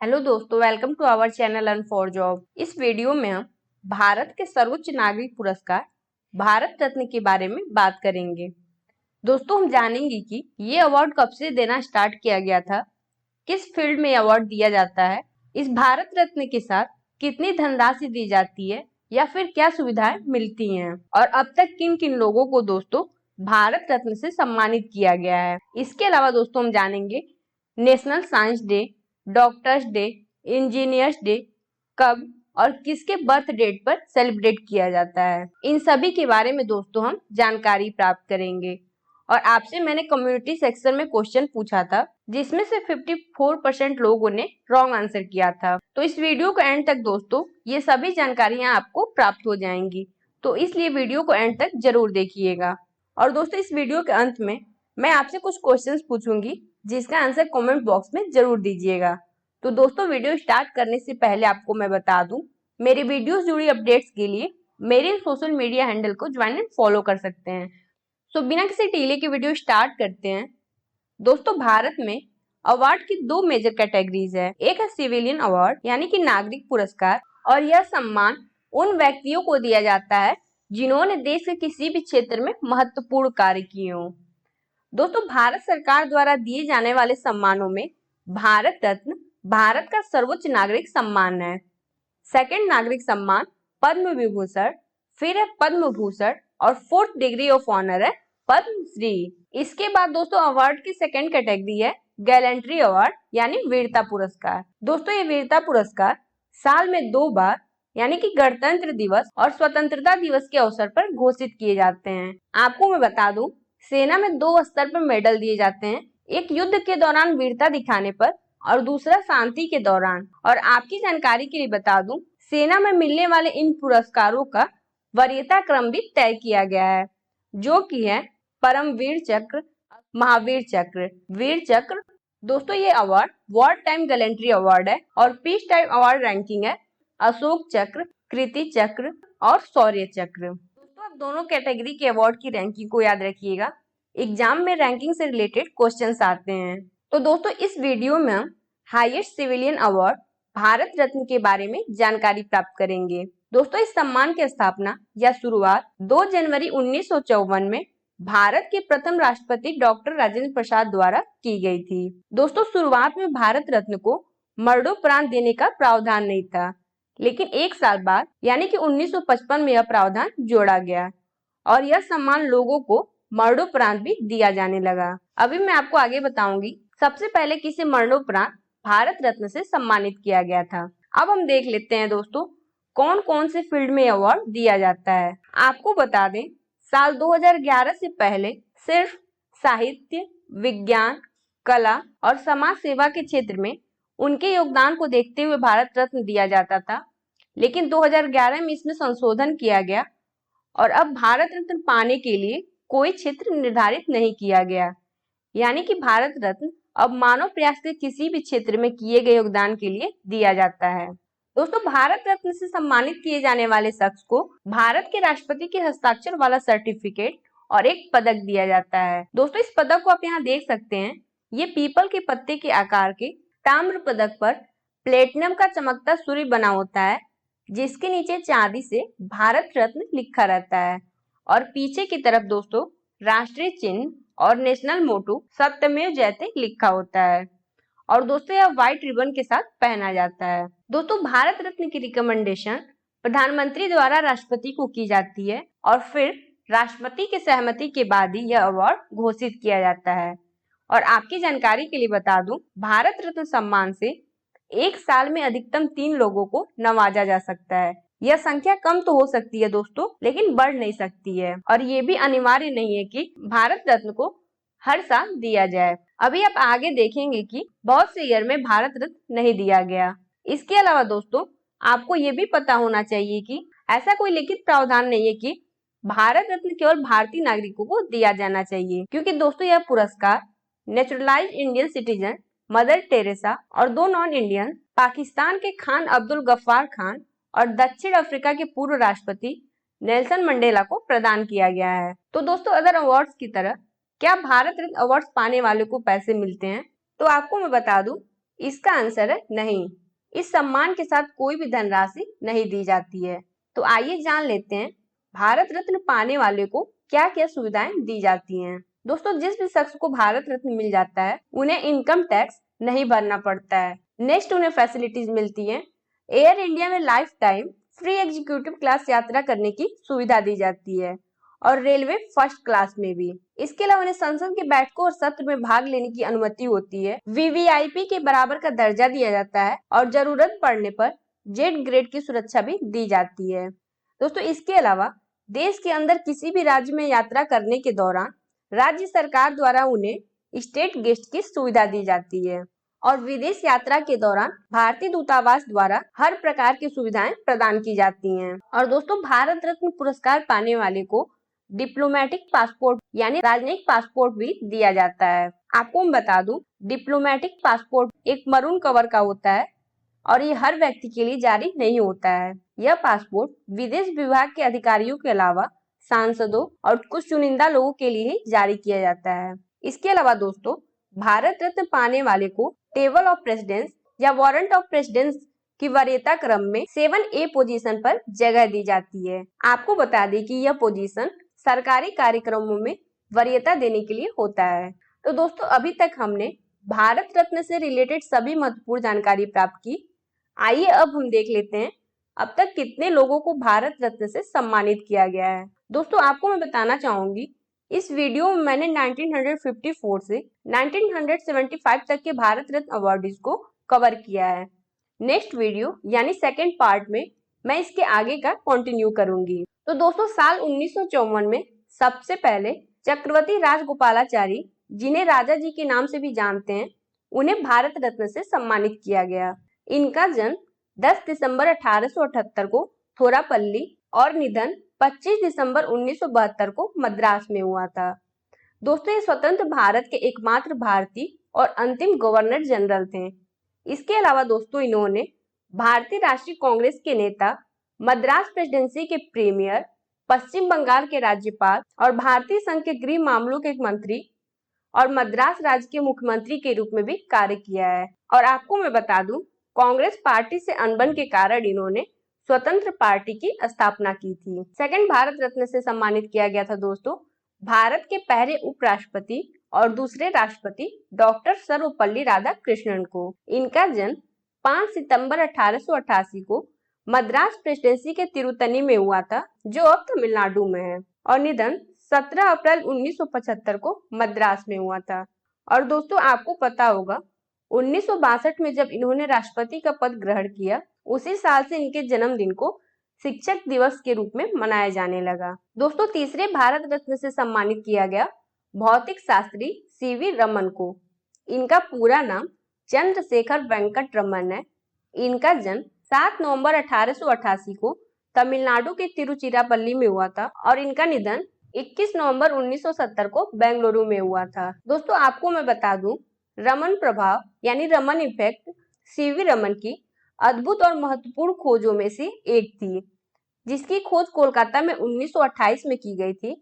Hello दोस्तों, welcome to our channel earn for job. इस video में हम भारत के सर्वोच्च नागरिक पुरस्कार भारत रत्न के बारे में बात करेंगे। दोस्तों, हम जानेंगे कि ये अवार्ड कब से देना स्टार्ट किया गया था, किस फील्ड में अवार्ड दिया जाता है, इस भारत रत्न के साथ कितनी धनराशि दी जाती है या फिर क्या सुविधाएं मिलती हैं, और अब तक किन किन लोगों को दोस्तों भारत रत्न से सम्मानित किया गया है। इसके अलावा दोस्तों हम जानेंगे national science day, doctors day, engineers day कब और किसके बर्थ डेट पर सेलिब्रेट किया जाता है। इन सभी के बारे में दोस्तों हम जानकारी प्राप्त करेंगे। और आपसे मैंने कम्युनिटी सेक्शन में क्वेश्चन पूछा था, जिसमें से 54% लोगों ने रॉन्ग आंसर किया था। तो इस वीडियो को एंड तक दोस्तों ये सभी जानकारियां आपको प्राप्त हो जाएंगी, तो इसलिए वीडियो को एंड तक जरूर देखिएगा। और दोस्तों, इस वीडियो के अंत में मैं आपसे कुछ क्वेश्चंस पूछूंगी, जिसका आंसर कमेंट बॉक्स में जरूर दीजिएगा। तो दोस्तों, वीडियो स्टार्ट करने से पहले आपको मैं बता दूं, मेरी वीडियोस जुड़ी अपडेट्स के लिए मेरे सोशल मीडिया हैंडल को ज्वाइन एंड फॉलो कर सकते हैं। तो बिना किसी डिले के वीडियो स्टार्ट करते हैं। दोस्तों, भारत में अवार्ड की दो मेजर कैटेगरीज है। एक है सिविलियन अवार्ड यानी कि नागरिक पुरस्कार, और यह सम्मान उन व्यक्तियों को दिया जाता है जिन्होंने देश के किसी भी क्षेत्र में महत्वपूर्ण कार्य किए हों। दोस्तों, भारत सरकार द्वारा दिए जाने वाले सम्मानों में भारत रत्न भारत का सर्वोच्च नागरिक सम्मान है। सेकंड नागरिक सम्मान पद्म विभूषण, फिर है पद्म भूषण, और फोर्थ डिग्री ऑफ ऑनर है पद्म श्री। इसके बाद दोस्तों अवार्ड की सेकंड कैटेगरी है गैलेंट्री अवार्ड यानी वीरता पुरस्कार। दोस्तों, ये वीरता पुरस्कार साल में 2 बार यानी कि गणतंत्र दिवस और स्वतंत्रता दिवस के अवसर पर घोषित किए जाते हैं। आपको मैं बता दूं, सेना में 2 स्तर पर मेडल दिए जाते हैं, एक युद्ध के दौरान वीरता दिखाने पर और दूसरा शांति के दौरान। और आपकी जानकारी के लिए बता दूं, सेना में मिलने वाले इन पुरस्कारों का वरीयता क्रम भी तय किया गया है, जो कि है परमवीर चक्र, महावीर चक्र, वीर चक्र। दोस्तों, ये award war time gallantry award है, और पीस टाइम अवार्ड रैंकिंग है अशोक चक्र, कृति चक्र और शौर्य चक्र। दोस्तों, आप दोनों कैटेगरी के अवार्ड की रैंकिंग को याद रखिएगा, एग्जाम में रैंकिंग से रिलेटेड क्वेश्चंस आते हैं। तो दोस्तों, इस वीडियो में हम highest civilian award Bharat Ratna के बारे में जानकारी प्राप्त करेंगे। दोस्तों, इस सम्मान की स्थापना या शुरुआत 2 जनवरी 1954 में भारत के प्रथम राष्ट्रपति डॉक्टर राजेंद्र प्रसाद द्वारा की गई थी। दोस्तों, शुरुआत में भारत रत्न को मरणोपरांत देने का प्रावधान नहीं था, लेकिन 1 साल बाद यानी कि 1955 में यह प्रावधान जोड़ा गया और यह सम्मान लोगों को मरणोपरांत भी दिया जाने लगा। अभी मैं आपको आगे बताऊंगी सबसे पहले किसे मरणोपरांत भारत रत्न से सम्मानित किया गया था। अब हम देख लेते हैं दोस्तों कौन कौन से फील्ड में अवार्ड दिया जाता है। आपको बता दें, साल 2011 से पहले सिर्फ साहित्य, विज्ञान, कला और समाज सेवा के क्षेत्र में उनके योगदान को देखते हुए भारत रत्न दिया जाता था, लेकिन 2011 में इसमें संशोधन किया गया और अब भारत रत्न पाने के लिए कोई क्षेत्र निर्धारित नहीं किया गया, यानी कि भारत रत्न अब मानव प्रयास के किसी भी क्षेत्र में किए गए योगदान के लिए दिया जाता है। दोस्तों, भारत रत्न से सम्मानित किए जाने वाले शख्स को भारत के राष्ट्रपति के हस्ताक्षर वाला सर्टिफिकेट और एक पदक दिया जाता है। दोस्तों, इस पदक को आप यहाँ देख सकते हैं, ये पीपल के पत्ते के आकार के ताम्र पदक पर प्लेटिनम का चमकता सूर्य बना होता है, जिसके नीचे चांदी से भारत रत्न लिखा रहता है, और पीछे की तरफ दोस्तों राष्ट्रीय चिन्ह और नेशनल मोटो सत्यमेव जयते लिखा होता है, और दोस्तों यह व्हाइट रिबन के साथ पहना जाता है। दोस्तों, भारत रत्न की रिकमेंडेशन प्रधानमंत्री द्वारा राष्ट्रपति को की जाती है और फिर राष्ट्रपति की सहमति के बाद ही यह अवार्ड घोषित किया जाता है। और आपकी जानकारी के लिए बता दूं, भारत रत्न सम्मान से एक साल में अधिकतम 3 लोगों को नवाजा जा सकता है। यह संख्या कम तो हो सकती है दोस्तों, लेकिन बढ़ नहीं सकती है, और ये भी अनिवार्य नहीं है कि भारत रत्न को हर साल दिया जाए। अभी आप आगे देखेंगे कि बहुत से ईयर में भारत रत्न नहीं दिया गया। इसके अलावा दोस्तों आपको ये भी पता होना चाहिए कि ऐसा कोई लिखित प्रावधान नहीं है कि भारत रत्न केवल भारतीय नागरिकों को दिया जाना चाहिए, क्योंकि दोस्तों यह पुरस्कार naturalised Indian citizen mother Teresa और 2 नॉन इंडियन पाकिस्तान के खान अब्दुल गफ्फार खान और दक्षिण अफ्रीका के पूर्व राष्ट्रपति नेल्सन मंडेला को प्रदान किया गया है। तो दोस्तों, अदर अवार्ड्स की तरह क्या भारत रत्न अवार्ड्स पाने वाले को पैसे मिलते हैं? तो आपको मैं बता दूं, इसका आंसर है नहीं। इस सम्मान के साथ कोई भी धनराशि नहीं दी जाती है। तो आइए जान लेते हैं भारत रत्न पाने वाले को क्या क्या सुविधाएं दी जाती हैं। दोस्तों, जिस भी शख्स को भारत रत्न मिल जाता है उन्हें इनकम टैक्स नहीं भरना पड़ता है। नेक्स्ट, उन्हें फैसिलिटीज मिलती हैं। एयर इंडिया में life time free executive class यात्रा करने की सुविधा दी जाती है और रेलवे फर्स्ट क्लास में भी। इसके अलावा उन्हें संसद के बैठकों और सत्र में भाग लेने की अनुमति होती है। वीवीआईपी के बराबर का दर्जा दिया जाता है और जरूरत पड़ने पर जेड ग्रेड की सुरक्षा भी दी जाती है। दोस्तों, इसके अलावा देश के अंदर किसी भी राज्य में यात्रा करने के दौरान राज्य सरकार द्वारा उन्हें स्टेट गेस्ट की सुविधा दी जाती है और विदेश यात्रा के दौरान भारतीय दूतावास द्वारा हर प्रकार की सुविधाएं प्रदान की जाती हैं। और दोस्तों, भारत रत्न पुरस्कार पाने वाले को डिप्लोमेटिक पासपोर्ट यानी राजनयिक पासपोर्ट भी दिया जाता है। आपको मैं बता दूं, डिप्लोमेटिक पासपोर्ट एक मरून कवर का होता है और ये हर व्यक्ति के लिए जारी नहीं होता है। यह पासपोर्ट विदेश विभाग के अधिकारियों के अलावा सांसदों और कुछ चुनिंदा लोगों के लिए जारी किया जाता है। इसके अलावा दोस्तों, भारत रत्न पाने वाले को टेबल ऑफ प्रेसिडेंस या वारंट ऑफ प्रेसिडेंस की वरीयता क्रम में 7A पोजीशन पर जगह दी जाती है। आपको बता दें कि यह पोजीशन सरकारी कार्यक्रमों में वरीयता देने के लिए होता है। तो दोस्तों, अभी तक हमने भारत रत्न से रिलेटेड सभी महत्वपूर्ण जानकारी प्राप्त की। आइए अब हम देख लेते हैं अब तक कितने लोगों को भारत रत्न से सम्मानित किया गया है। दोस्तों, आपको मैं बताना चाहूंगी, इस वीडियो में मैंने 1954 से 1975 तक के भारत रत्न अवार्डीज को कवर किया है। नेक्स्ट वीडियो यानी सेकेंड पार्ट में मैं इसके आगे का कंटिन्यू करूंगी। तो दोस्तों, साल 1954 में सबसे पहले चक्रवर्ती राजगोपालाचारी, जिन्हें राजा जी के नाम से भी जानते हैं, उन्हें भारत रत्न से सम्मानित किया गया। इनका जन्म 10 दिसंबर 1878 को थोरापल्ली और निधन 25 दिसंबर 1972 को मद्रास में हुआ था। दोस्तों, ये स्वतंत्र भारत के एकमात्र भारतीय और अंतिम गवर्नर जनरल थे। इसके अलावा दोस्तों, इन्होंने भारतीय राष्ट्रीय कांग्रेस के नेता, मद्रास प्रेसिडेंसी के प्रीमियर, पश्चिम बंगाल के राज्यपाल और भारतीय संघ के गृह मामलों के मंत्री और मद्रास राज्य के मुख्यमंत्री के रूप में भी कार्य किया है। और आपको मैं बता दूं, कांग्रेस पार्टी से अनबन के कारण इन्होंने स्वतंत्र पार्टी की स्थापना की थी। सेकंड भारत रत्न से सम्मानित किया गया था दोस्तों भारत के पहले उपराष्ट्रपति और दूसरे राष्ट्रपति डॉक्टर सर्वपल्ली राधाकृष्णन को। इनका जन्म 5 सितंबर 1888 को मद्रास प्रेसिडेंसी के तिरुतनी में हुआ था, जो अब तमिलनाडु में है, और निधन 17 अप्रैल 1975 को मद्रास में हुआ था। और दोस्तों, आपको पता होगा 1962 में जब इन्होंने राष्ट्रपति का पद ग्रहण किया, उसी साल से इनके जन्मदिन को शिक्षक दिवस के रूप में मनाया जाने लगा। दोस्तों, तीसरे भारत रत्न से सम्मानित किया गया भौतिक शास्त्री सीवी रमन को। इनका पूरा नाम चंद्रशेखर वेंकट रमन है। इनका जन्म 7 नवंबर 1888 को तमिलनाडु के तिरुचिरापल्ली में हुआ था और इनका निधन 21 नवंबर 1970 को बेंगलुरु में हुआ था। दोस्तों, आपको मैं बता दूं, रमन प्रभाव यानी रमन इफेक्ट सीवी रमन की अद्भुत और महत्वपूर्ण खोजों में से एक थी, जिसकी खोज कोलकाता में 1928 में की गई थी।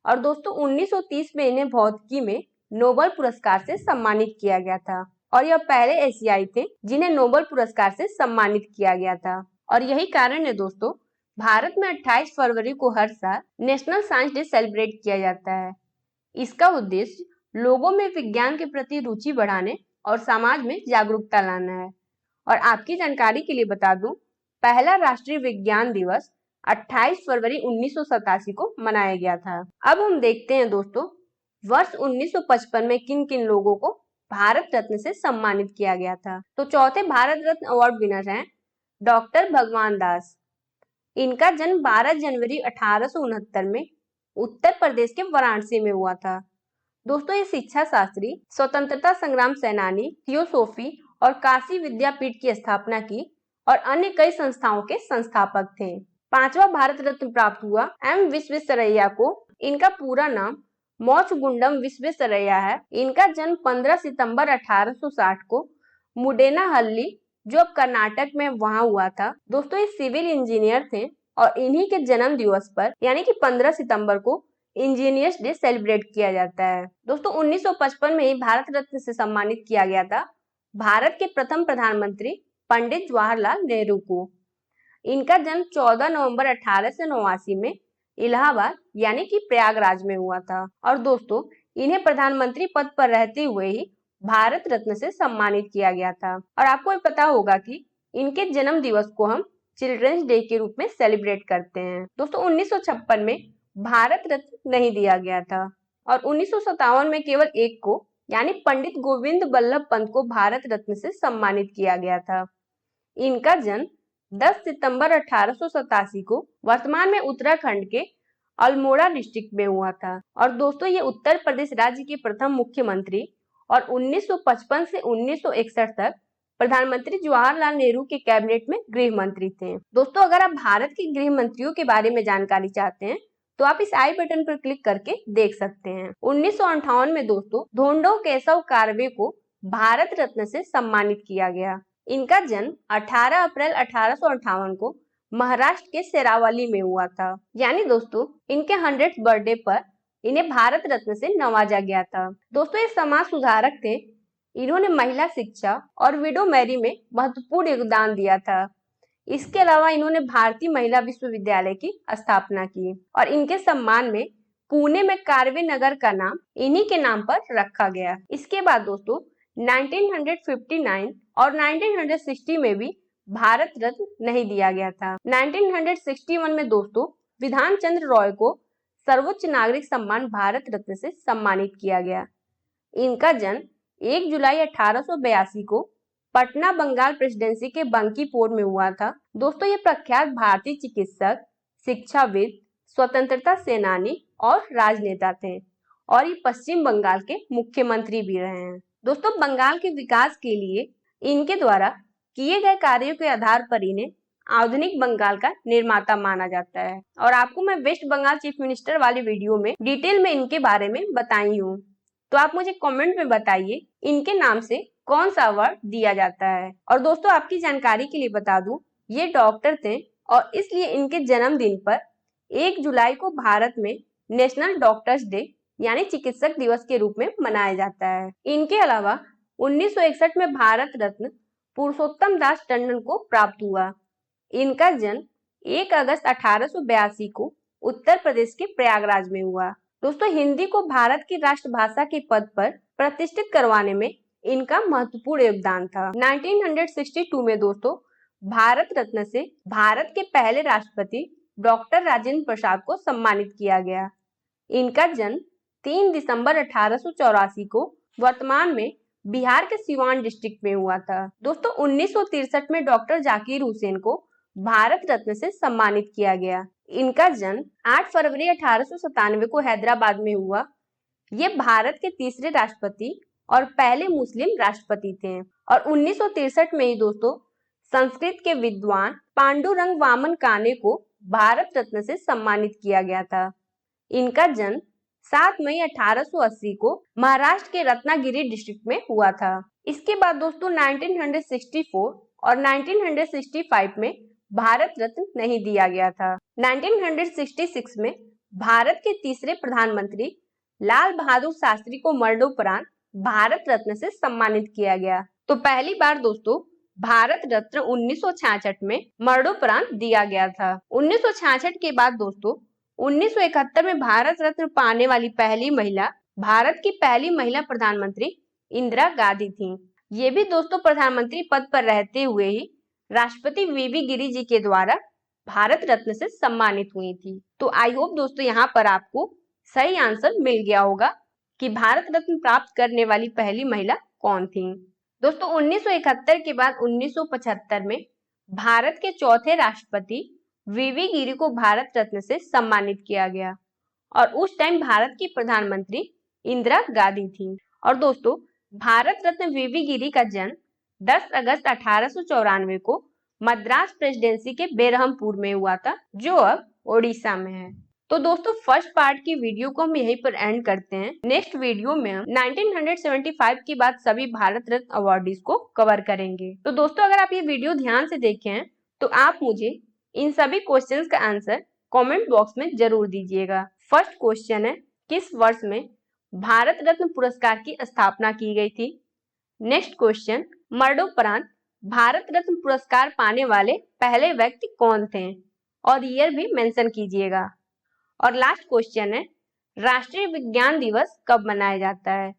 और दोस्तों, 1930 में इन्हें भौतिकी में नोबेल पुरस्कार से सम्मानित किया गया था और यह पहले एशियाई थे जिन्हें नोबेल पुरस्कार से सम्मानित किया गया था। और यही कारण है दोस्तों, भारत में 28 फरवरी को हर साल नेशनल साइंस डे सेलिब्रेट किया जाता है। इसका उद्देश्य लोगों में विज्ञान के प्रति रुचि बढ़ाने और समाज में जागरूकता लाना है। और आपकी जानकारी के लिए बता दूं, पहला राष्ट्रीय विज्ञान दिवस 28 फरवरी 1987 को मनाया गया था। अब हम देखते हैं दोस्तों, वर्ष 1955 में किन किन लोगों को भारत रत्न से सम्मानित किया गया था। तो चौथे भारत रत्न अवार्ड विनर हैं डॉक्टर भगवान दास। इनका जन्म 12 जनवरी 1869 में उत्तर प्रदेश के वाराणसी में हुआ था। दोस्तों, ये शिक्षा शास्त्री, स्वतंत्रता संग्राम सेनानी, थियोसोफी और काशी विद्यापीठ की स्थापना की और अन्य कई संस्थाओं के संस्थापक थे। पांचवा भारत रत्न प्राप्त हुआ एम विश्वेश्वरैया को। इनका पूरा नाम मोक्षगुंडम विश्वेश्वरैया है। इनका जन्म 15 सितंबर 1860 को मुडेनाहल्ली, जो अब कर्नाटक में वहां हुआ था। दोस्तों, ये सिविल इंजीनियर थे और इन्हीं के जन्म दिवस पर यानी कि 15 सितंबर को इंजीनियर्स डे सेलिब्रेट किया जाता है। दोस्तों, 1955 में ही भारत रत्न से सम्मानित किया गया था भारत के प्रथम प्रधानमंत्री पंडित जवाहरलाल नेहरू को। इनका जन्म 14 नवंबर 1889 में इलाहाबाद यानी कि प्रयागराज में हुआ था। और दोस्तों, इन्हें प्रधानमंत्री पद पर रहते हुए ही भारत रत्न से सम्मानित किया गया था। और आपको ये पता होगा कि इनके जन्म दिवस को हम चिल्ड्रंस डे के रूप में सेलिब्रेट करते हैं। दोस्तों, 1956 में भारत रत्न नहीं दिया गया था और 1957 में केवल एक को यानी पंडित गोविंद बल्लभ पंत को भारत रत्न से सम्मानित किया गया था। इनका जन्म 10 सितंबर 1887 को वर्तमान में उत्तराखंड के अल्मोड़ा डिस्ट्रिक्ट में हुआ था। और दोस्तों, ये उत्तर प्रदेश राज्य के प्रथम मुख्यमंत्री और 1955 से 1961 तक प्रधानमंत्री जवाहरलाल नेहरू के कैबिनेट में गृह मंत्री थे। दोस्तों, अगर आप भारत के गृह मंत्रियों के बारे में जानकारी चाहते हैं तो आप इस आई बटन पर क्लिक करके देख सकते हैं। 1958 में दोस्तों धोंडो केशव कार्वे को भारत रत्न से सम्मानित किया गया। इनका जन्म 18 अप्रैल 1858 को महाराष्ट्र के शेरावली में हुआ था। यानी दोस्तों, इनके 100th बर्थडे पर इन्हें भारत रत्न से नवाजा गया था। दोस्तों, ये समाज सुधारक थे। इन्होंने महिला शिक्षा और विडो मैरी में महत्वपूर्ण योगदान दिया था। इसके अलावा इन्होंने भारतीय महिला विश्वविद्यालय की स्थापना की और इनके सम्मान में पुणे में कार्वे नगर का नाम इन्हीं के नाम पर रखा गया। इसके बाद दोस्तों 1959 और 1960 में भी भारत रत्न नहीं दिया गया था। 1961 में दोस्तों विधान चंद्र रॉय को सर्वोच्च नागरिक सम्मान भारत रत्न से सम्मानित किया गया। इनका जन्म 1 जुलाई 1882 को पटना बंगाल प्रेसिडेंसी के बंकीपुर में हुआ था। दोस्तों, ये प्रख्यात भारतीय चिकित्सक, शिक्षाविद, स्वतंत्रता सेनानी और राजनेता थे और ये पश्चिम बंगाल के मुख्यमंत्री भी रहे हैं। दोस्तों, बंगाल के विकास के लिए इनके द्वारा किए गए कार्यों के आधार पर इन्हें आधुनिक बंगाल का निर्माता माना जाता है। और आपको मैं वेस्ट बंगाल चीफ मिनिस्टर वाली वीडियो में डिटेल में इनके बारे में बताई हूँ, तो आप मुझे कमेंट में बताइए इनके नाम से कौन सा अवार्ड दिया जाता है। और दोस्तों, आपकी जानकारी के लिए बता दूं, ये डॉक्टर थे और इसलिए इनके जन्मदिन पर 1 जुलाई को भारत में नेशनल डॉक्टर्स डे यानी चिकित्सक दिवस के रूप में मनाया जाता है। इनके अलावा 1961 में भारत रत्न पुरुषोत्तम दास टंडन को प्राप्त हुआ। इनका जन्म 1 अगस्त 1882 को उत्तर प्रदेश के प्रयागराज में हुआ। दोस्तों, हिंदी को भारत की राष्ट्रभाषा के पद पर प्रतिष्ठित करवाने में इनका महत्वपूर्ण योगदान था। 1962 में दोस्तों भारत रत्न से भारत के पहले राष्ट्रपति डॉक्टर राजेंद्र प्रसाद को सम्मानित किया गया। इनका जन्म 3 दिसंबर 1884 को वर्तमान में बिहार के सिवान डिस्ट्रिक्ट में हुआ था। दोस्तों, 1963 में डॉक्टर जाकिर हुसैन को भारत रत्न से सम्मानित किया गया। इनका जन्म 8 फरवरी 1897 को हैदराबाद में हुआ। ये भारत के तीसरे राष्ट्रपति और पहले मुस्लिम राष्ट्रपति थे। और 1963 में ही दोस्तों संस्कृत के विद्वान पांडुरंग वामन काने को भारत रत्न से सम्मानित किया गया था। इनका जन्म 7 मई 1880 को महाराष्ट्र के रत्नागिरी डिस्ट्रिक्ट में हुआ था। इसके बाद दोस्तों 1964 और 1965 में भारत रत्न नहीं दिया गया था। 1966 में भारत के तीसरे प्रधानमंत्री लाल बहादुर शास्त्री को मरणोपरांत भारत रत्न से सम्मानित किया गया। तो पहली बार दोस्तों भारत रत्न 1966 में मरणोपरांत दिया गया था। 1966 के बाद दोस्तों 1971 में भारत रत्न पाने वाली पहली महिला भारत की पहली महिला प्रधानमंत्री इंदिरा गांधी थी। ये भी दोस्तों प्रधानमंत्री पद पर रहते हुए ही राष्ट्रपति वीवी गिरी जी के द्वारा भारत रत्न से सम्मानित हुई थी। तो आई होप दोस्तों यहाँ पर आपको सही आंसर मिल गया होगा कि भारत रत्न प्राप्त करने वाली पहली महिला कौन थी। दोस्तों 1971 के बाद 1975 में भारत के चौथे राष्ट्रपति वीवी गिरी को भारत रत्न से सम्मानित किया गया और उस टाइम भारत की प्रधानमंत्री इंदिरा गांधी थी। और दोस्तों भारत रत्न वीवी गिरी का जन्म 10 अगस्त 1894 को मद्रास प्रेसिडेंसी के बेरहमपुर में हुआ था, जो अब ओडिशा में है। तो दोस्तों फर्स्ट पार्ट की वीडियो को हम यहीं पर एंड करते हैं। नेक्स्ट वीडियो में हम 1975 के बाद सभी भारत रत्न अवार्डीज को कवर करेंगे। तो दोस्तों अगर आप ये वीडियो ध्यान से देखे हैं तो आप मुझे इन सभी क्वेश्चंस का आंसर कमेंट बॉक्स में जरूर दीजिएगा। फर्स्ट क्वेश्चन है, किस वर्ष में भारत रत्न पुरस्कार की स्थापना की गई थी। नेक्स्ट क्वेश्चन, मरणोपरांत भारत रत्न पुरस्कार पाने वाले पहले व्यक्ति कौन थे और ईयर भी मेंशन कीजिएगा। और लास्ट क्वेश्चन है, राष्ट्रीय विज्ञान दिवस कब मनाया जाता है।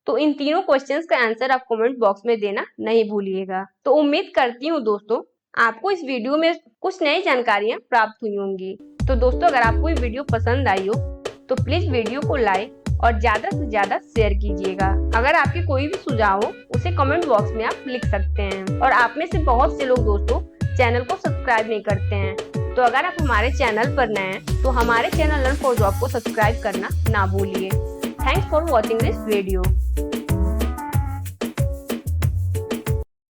तो इन तीनों क्वेश्चंस का आंसर आप कमेंट बॉक्स में देना नहीं भूलिएगा। तो उम्मीद करती हूँ दोस्तों आपको इस वीडियो में कुछ नई जानकारियां प्राप्त हुई होंगी। तो दोस्तों अगर आपको ये वीडियो पसंद आई हो तो प्लीज वीडियो को लाइक और ज्यादा से ज्यादा शेयर कीजिएगा। अगर आपके कोई भी सुझाव हो उसे कमेंट बॉक्स में आप लिख सकते हैं। और आप में से बहुत से लोग दोस्तों चैनल को सब्सक्राइब नहीं करते हैं, तो अगर आप हमारे चैनल पर नए हैं तो हमारे चैनल लर्न फॉर जॉब को सब्सक्राइब करना ना भूलिए। Thanks for watching this video.